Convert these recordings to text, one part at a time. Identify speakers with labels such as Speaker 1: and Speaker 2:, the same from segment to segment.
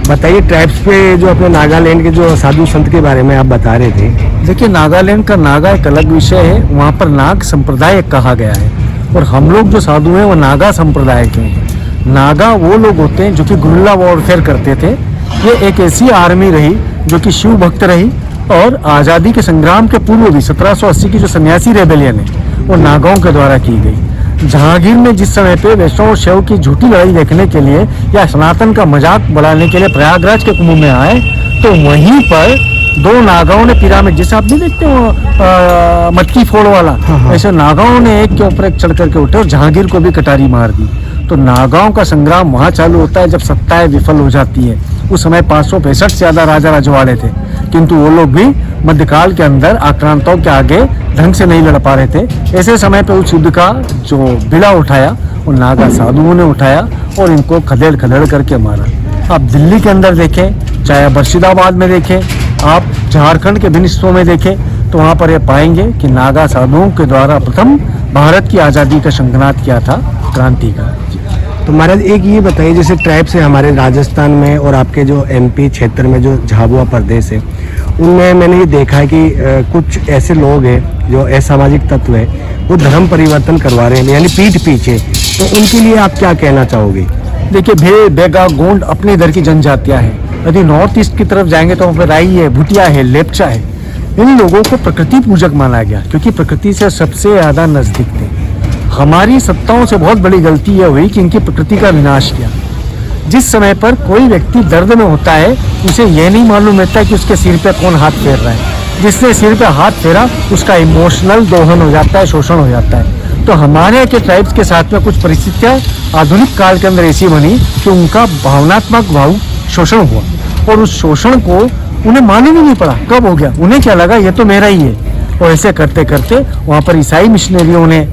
Speaker 1: बताइए ट्राइब्स पे जो अपने नागालैंड के जो साधु संत के बारे में आप बता रहे थे।
Speaker 2: देखिए, नागालैंड का नागा एक अलग विषय है। वहाँ पर नाग संप्रदाय कहा गया है और हम लोग जो साधु हैं वो नागा संप्रदाय के हैं। नागा वो लोग होते हैं जो कि गुरिल्ला वॉरफेयर करते थे। ये एक ऐसी आर्मी रही जो कि शिव भक्त रही और आज़ादी के संग्राम के पूर्व भी 1780 की जो सन्यासी रेबेलियन है वो नागाओं के द्वारा की गई। जहांगीर में जिस समय पे वैष्णव और शैव की झूठी लड़ाई देखने के लिए या सनातन का मजाक बढ़ाने के लिए प्रयागराज के कुंभ में आए तो वहीं पर दो नागाओं ने पिरामिड, जैसे आप नहीं देखते हो मटकी फोड़ वाला, ऐसे नागाओं ने एक के ऊपर एक चढ़ करके उठे और जहांगीर को भी कटारी मार दी। तो नागाओं का संग्राम वहाँ चालू होता है जब सत्ताएं विफल हो जाती है। उस समय 565 से ज्यादा राजा रजवाड़े थे, किंतु वो लोग भी मध्यकाल के अंदर आक्रांताओं के आगे ढंग से नहीं लड़ पा रहे थे। ऐसे समय पे उस युद्ध का जो बिला उठाया वो नागा साधुओं ने उठाया और इनको खदेड़ खदेड़ करके मारा। आप दिल्ली के अंदर देखें, चाहे मुर्शिदाबाद में देखें, आप झारखंड के विभिन्न हिस्सों में देखें तो वहाँ पर ये पाएंगे कि नागा साधुओं के द्वारा प्रथम भारत की आज़ादी का शंखनाद किया था, क्रांति का।
Speaker 1: तो महाराज एक ये बताइए, जैसे ट्राइब्स है हमारे राजस्थान में और आपके जो एमपी क्षेत्र में जो झाबुआ प्रदेश है, उनमें मैंने ये देखा है कि कुछ ऐसे लोग हैं जो असामाजिक तत्व है वो धर्म परिवर्तन करवा रहे हैं, यानी पीठ पीछे। तो उनके लिए आप क्या कहना चाहोगे?
Speaker 2: देखिए, भेड़, बेगा, गोंड अपने इधर की जनजातियां हैं। यदि नॉर्थ ईस्ट की तरफ जाएंगे तो वहाँ पर राई है, भुटिया है, लेपचा है। इन लोगों को प्रकृति पूजक माना गया क्योंकि प्रकृति से सबसे ज्यादा नजदीक थे। हमारी सत्ताओं से बहुत बड़ी गलती यह हुई कि इनकी प्रकृति का विनाश किया। जिस समय पर कोई व्यक्ति दर्द में होता है उसे यह नहीं मालूम रहता है कि उसके सिर पे कौन हाथ फेर रहा है। जिसने सिर पे हाथ फेरा उसका इमोशनल दोहन हो जाता है, शोषण हो जाता है। तो हमारे के ट्राइब्स के साथ में कुछ परिस्थितियां आधुनिक काल के अंदर ऐसी बनी कि उनका भावनात्मक शोषण हुआ और उस शोषण को उन्हें मालूम ही नहीं पड़ा कब हो गया। उन्हें क्या लगा ये तो मेरा ही है, और ऐसे करते करते वहाँ पर ईसाई मिशनरियों ने,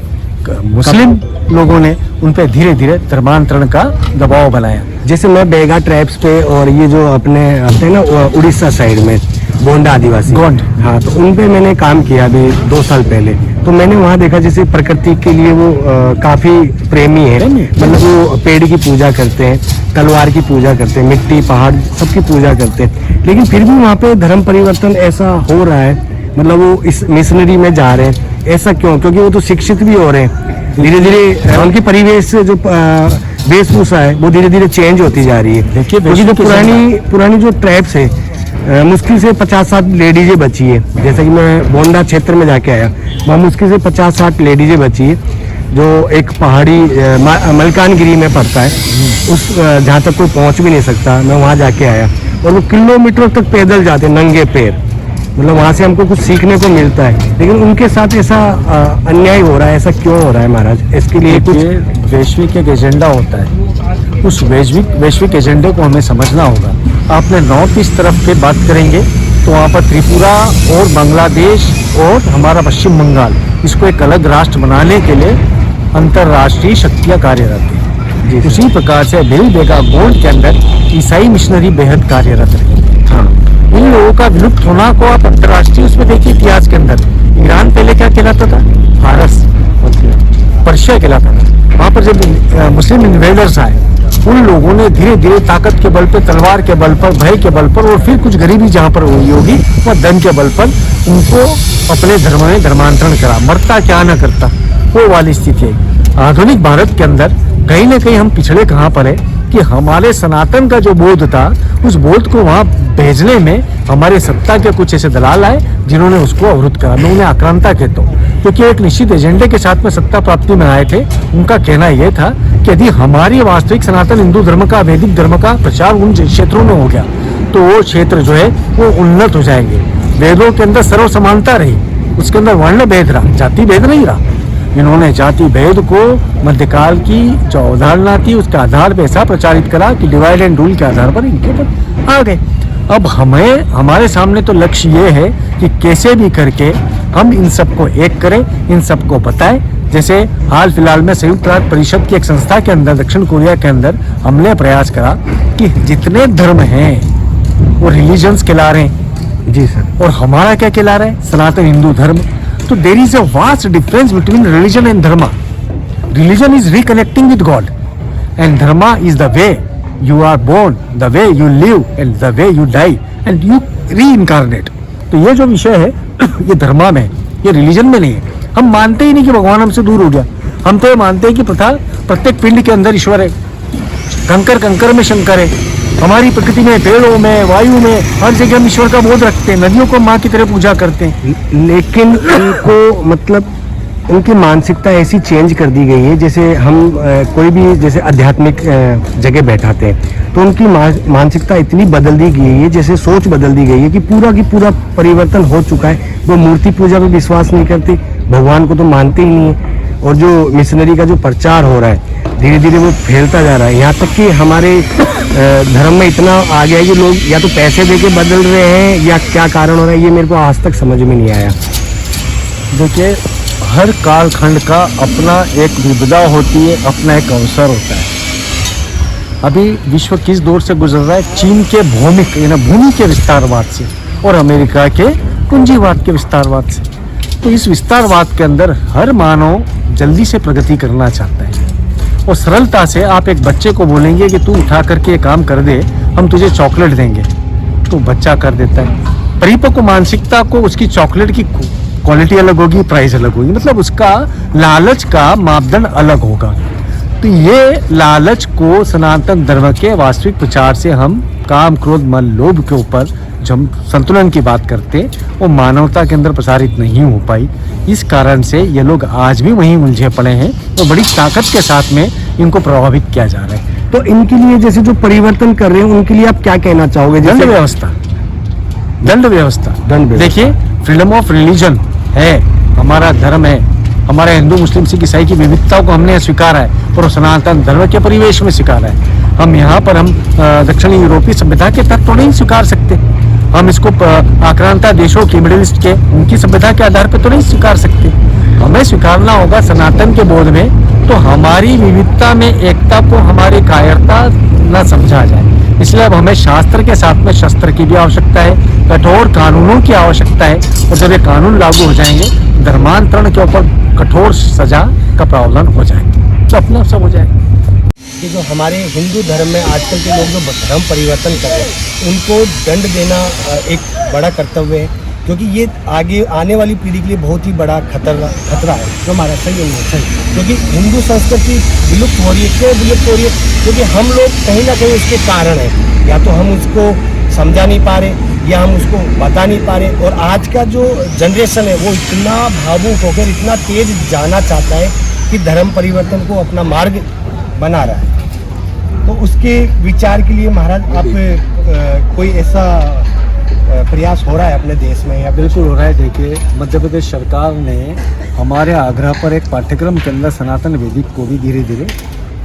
Speaker 2: मुस्लिम लोगों ने उन पर धीरे धीरे धर्मांतरण का दबाव बनाया।
Speaker 1: जैसे मैं बेगा ट्राइब्स पे और ये जो अपने आते हैं ना उड़ीसा साइड में गोंडा आदिवासी,
Speaker 2: गोंड,
Speaker 1: हाँ, तो उन पे मैंने काम किया अभी 2 साल पहले। तो मैंने वहाँ देखा जैसे प्रकृति के लिए वो काफी प्रेमी है, मतलब वो पेड़ की पूजा करते हैं, तलवार की पूजा करते हैं, मिट्टी पहाड़ सबकी पूजा करते हैं। लेकिन फिर भी वहाँ पे धर्म परिवर्तन ऐसा हो रहा है, मतलब वो इस मिशनरी में जा रहे हैं। ऐसा क्यों? क्योंकि वो तो शिक्षित भी हो रहे हैं, धीरे धीरे उनकी परिवेश से जो वेशभूषा है वो धीरे धीरे चेंज होती जा रही है।
Speaker 2: देखिए,
Speaker 1: क्योंकि जो पुरानी जो ट्राइब्स है मुश्किल से 50-60 लेडीजें बची है। जैसे कि मैं बोंडा क्षेत्र में जाके आया, वहाँ मुश्किल से 50-60 लेडीजें बची है, जो एक पहाड़ी मलकानगिरी में पड़ता है, उस जहाँ तक कोई पहुँच भी नहीं सकता। मैं वहाँ जाके आया और वो किलोमीटरों तक पैदल जाते हैं नंगे पैर, मतलब वहाँ से हमको कुछ सीखने को मिलता है। लेकिन उनके साथ ऐसा अन्याय हो रहा है, ऐसा क्यों हो रहा है महाराज? इसके लिए कुछ
Speaker 2: वैश्विक एक एजेंडा होता है, उस वैश्विक एजेंडे को हमें समझना होगा। आपने नॉर्थ ईस्ट तरफ पे बात करेंगे तो वहाँ पर त्रिपुरा और बांग्लादेश और हमारा पश्चिम बंगाल, इसको एक अलग राष्ट्र बनाने के लिए अंतर्राष्ट्रीय शक्तियाँ कार्यरत हैं। उसी प्रकार से भेल बेगा गोंड के अंदर ईसाई मिशनरी बेहद कार्यरत रहे। हाँ, इन लोगों का विलुप्त होना को आप अंतर्राष्ट्रीय उसमें देखिए, इतिहास के अंदर ईरान पहले क्या कहलाता था? फारस, पर्शिया कहलाता था। वहाँ पर जब मुस्लिम इन्वेडर्स आए, उन लोगों ने धीरे धीरे ताकत के बल पर, तलवार के बल पर, भय के बल पर और फिर कुछ गरीबी जहाँ पर हुई होगी वह धन के बल पर उनको अपने धर्म में धर्मांतरण करा। मरता क्या न करता, वो वाली स्थिति है। आधुनिक भारत के अंदर कहीं ना कहीं हम पिछड़े कहाँ पर है कि हमारे सनातन का जो बोध था उस बोध को वहाँ भेजने में हमारे सत्ता के कुछ ऐसे दलाल आए जिन्होंने उसको अवरुद्ध करा। मैं उन्हें आक्रांता कहता हूँ क्योंकि एक निश्चित एजेंडे के साथ में सत्ता प्राप्ति में आए थे। उनका कहना यह था कि यदि हमारी वास्तविक सनातन हिंदू धर्म का, वैदिक धर्म का प्रचार उन क्षेत्रों में हो गया तो वो क्षेत्र जो है वो उन्नत हो जाएंगे। वेदों के अंदर सर्व समानता रही, उसके अंदर वर्ण भेद रहा, जाति भेद नहीं रहा। इन्होंने जाति भेद को मध्यकाल की जो अवधारणा थी उसके आधार पर ऐसा प्रचारित करा कि डिवाइड एंड रूल के आधार पर इनके ऊपर आ गए। अब हमारे सामने तो लक्ष्य ये है कि कैसे भी करके हम इन सबको एक करें, इन सबको बताएं। जैसे हाल फिलहाल में संयुक्त राष्ट्र परिषद की एक संस्था के अंदर दक्षिण कोरिया के अंदर हमने प्रयास करा कि जितने धर्म हैं वो रिलीजन्स कहला रहे हैं। जी सर। और हमारा क्या कहला रहा है? सनातन हिंदू धर्म। तो there is a vast difference between religion and dharma. Religion is reconnecting with God and dharma is the way you are born, the way you live and the way you die and you reincarnate. तो ये जो विषय है ये धर्म में, ये religion में नहीं है। हम मानते ही नहीं कि भगवान हमसे दूर हो गया। हम तो ये मानते हैं कि प्रत्येक पिंड के अंदर ईश्वर है, कंकर कंकर में शंकर है। हमारी प्रकृति में, पेड़ों में, वायु में, हर जगह हम ईश्वर का बोध रखते हैं। नदियों को माँ की तरह पूजा करते हैं।
Speaker 1: लेकिन इनको मतलब उनकी मानसिकता ऐसी चेंज कर दी गई है, जैसे हम कोई भी जैसे आध्यात्मिक जगह बैठाते हैं तो उनकी मानसिकता इतनी बदल दी गई है, जैसे सोच बदल दी गई है कि पूरा परिवर्तन हो चुका है। वो मूर्ति पूजा पे विश्वास नहीं करते, भगवान को तो मानते ही नहीं है। और जो मिशनरी का जो प्रचार हो रहा है धीरे धीरे वो फैलता जा रहा है। यहाँ तक कि हमारे धर्म में इतना आ गया है कि लोग या तो पैसे दे के बदल रहे हैं या क्या कारण हो रहा है, ये मेरे को आज तक समझ में नहीं आया।
Speaker 2: देखिए, हर कालखंड का अपना एक विपदा होती है, अपना एक अवसर होता है। अभी विश्व किस दौर से गुजर रहा है? चीन के भौमिक यानी भूमि के विस्तारवाद से और अमेरिका के पूंजीवाद के विस्तारवाद से। तो इस विस्तारवाद के अंदर हर मानव जल्दी से प्रगति करना चाहता है और सरलता से आप एक बच्चे को बोलेंगे कि तू उठा करके ये काम कर दे, हम तुझे चॉकलेट देंगे, तो बच्चा कर देता है। परिपक्व मानसिकता को उसकी चॉकलेट की क्वालिटी अलग होगी, प्राइस अलग होगी, मतलब उसका लालच का मापदंड अलग होगा। तो ये लालच को सनातन धर्म के वास्तविक प्रचार से हम काम, क्रोध, मल, लोभ के ऊपर जो हम संतुलन की बात करते वो मानवता के अंदर प्रसारित नहीं हो पाई। इस कारण से ये लोग आज भी वहीं उलझे पड़े हैं और बड़ी ताकत के साथ में इनको प्रभावित किया जा रहा है।
Speaker 1: तो इनके लिए जैसे जो परिवर्तन कर रहे हैं उनके लिए आप क्या कहना चाहोगे?
Speaker 2: दंड व्यवस्था, दंड व्यवस्था। देखिए, फ्रीडम ऑफ रिलीजन है, हमारा धर्म है, हमारे हिंदू, मुस्लिम, सिख, ईसाई की विविधताओं को हमने स्वीकारा है और सनातन धर्म के परिवेश में स्वीकारा है। हम यहाँ पर हम दक्षिणी यूरोपीय सभ्यता के तत्व नहीं स्वीकार सकते। हम इसको आक्रांता देशों की, मिडिल ईस्ट के, उनकी सभ्यता के आधार पर तो नहीं स्वीकार सकते। हमें स्वीकारना होगा सनातन के बोध में, तो हमारी विविधता में एकता को हमारी कायरता न समझा जाए। इसलिए अब हमें शास्त्र के साथ में शस्त्र की भी आवश्यकता है, कठोर कानूनों की आवश्यकता है। और जब ये कानून लागू हो जाएंगे, धर्मांतरण के ऊपर कठोर सजा का प्रावधान हो जाएगा, तो अपने आप सब हो जाएगा।
Speaker 1: कि जो हमारे हिंदू धर्म में आजकल के लोग जो धर्म परिवर्तन कर रहे हैं उनको दंड देना एक बड़ा कर्तव्य है, क्योंकि ये आगे आने वाली पीढ़ी के लिए बहुत ही बड़ा खतरा है। जो हमारा सही है, क्योंकि हिंदू संस्कृति विलुप्त हो रही है। क्यों विलुप्त हो रही है? क्योंकि हम लोग कहीं ना कहीं उसके कारण है, या तो हम उसको समझा नहीं पा रहे या हम उसको बता नहीं पा रहे। और आज का जो जनरेशन है वो इतना भावुक होकर इतना तेज जाना चाहता है कि धर्म परिवर्तन को अपना मार्ग बना रहा है। तो उसके विचार के लिए महाराज आप कोई ऐसा प्रयास हो रहा है अपने देश में? या
Speaker 2: बिल्कुल हो रहा है। देखिए, मध्य प्रदेश सरकार ने हमारे आग्रह पर एक पाठ्यक्रम के अंदर सनातन वैदिक को भी धीरे धीरे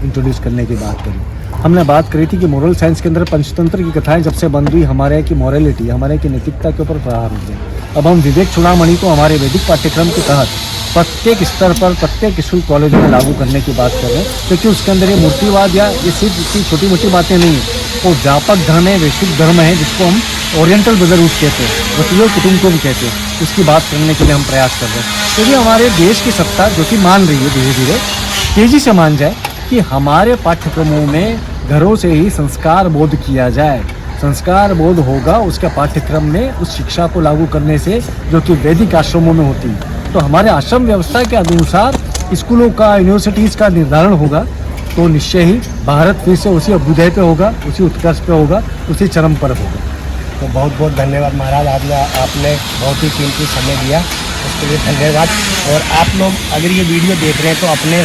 Speaker 2: इंट्रोड्यूस करने की बात करी। हमने बात करी थी कि मोरल साइंस के अंदर पंचतंत्र की कथाएं जब से बंद हुई, हमारे की मॉरलिटी, हमारे की नैतिकता के ऊपर प्रहार हो गया। अब हम विवेक चूड़ामणि को हमारे वैदिक पाठ्यक्रम के तहत प्रत्येक स्तर पर, प्रत्येक स्कूल कॉलेज में लागू करने की बात कर रहे हैं, क्योंकि उसके अंदर ये मूर्तिवाद या ये सिर्फ इतनी छोटी मोटी बातें नहीं है, वो व्यापक धर्म है, वैश्विक धर्म है, जिसको हम ओरिएंटल ब्रदरहुड कहते हैं, वकीलों कुटुंबकुम कहते हैं। उसकी बात करने के लिए हम प्रयास कर रहे हैं, क्योंकि हमारे देश की सत्ता जो कि मान रही है धीरे धीरे तेजी से मान जाए कि हमारे पाठ्यक्रमों में घरों से ही संस्कार बोध किया जाए। संस्कार बोध होगा उसके पाठ्यक्रम में, उस शिक्षा को लागू करने से जो कि वैदिक आश्रमों में होती है। तो हमारे आश्रम व्यवस्था के अनुसार स्कूलों का, यूनिवर्सिटीज़ का निर्धारण होगा, तो निश्चय ही भारत फिर से उसी अभ्युदय पे होगा, उसी उत्कर्ष पे होगा, उसी चरम पर होगा।
Speaker 1: तो बहुत बहुत धन्यवाद महाराज, आपने बहुत ही कीमती समय दिया, उसके लिए धन्यवाद। और आप लोग अगर ये वीडियो देख रहे हैं तो अपने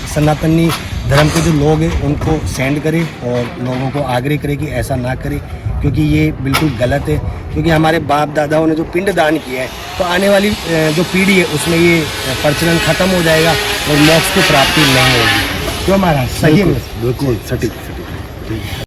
Speaker 1: सनातनी धर्म के जो लोग हैं उनको सेंड करें और लोगों को आग्रह करें कि ऐसा ना करें, क्योंकि ये बिल्कुल गलत है। क्योंकि हमारे बाप दादाओं ने जो पिंड दान किया है, तो आने वाली जो पीढ़ी है उसमें ये प्रचलन खत्म हो जाएगा और मोक्ष की प्राप्ति नहीं होगी। क्यों महाराज? सही है,
Speaker 2: बिल्कुल सटीक।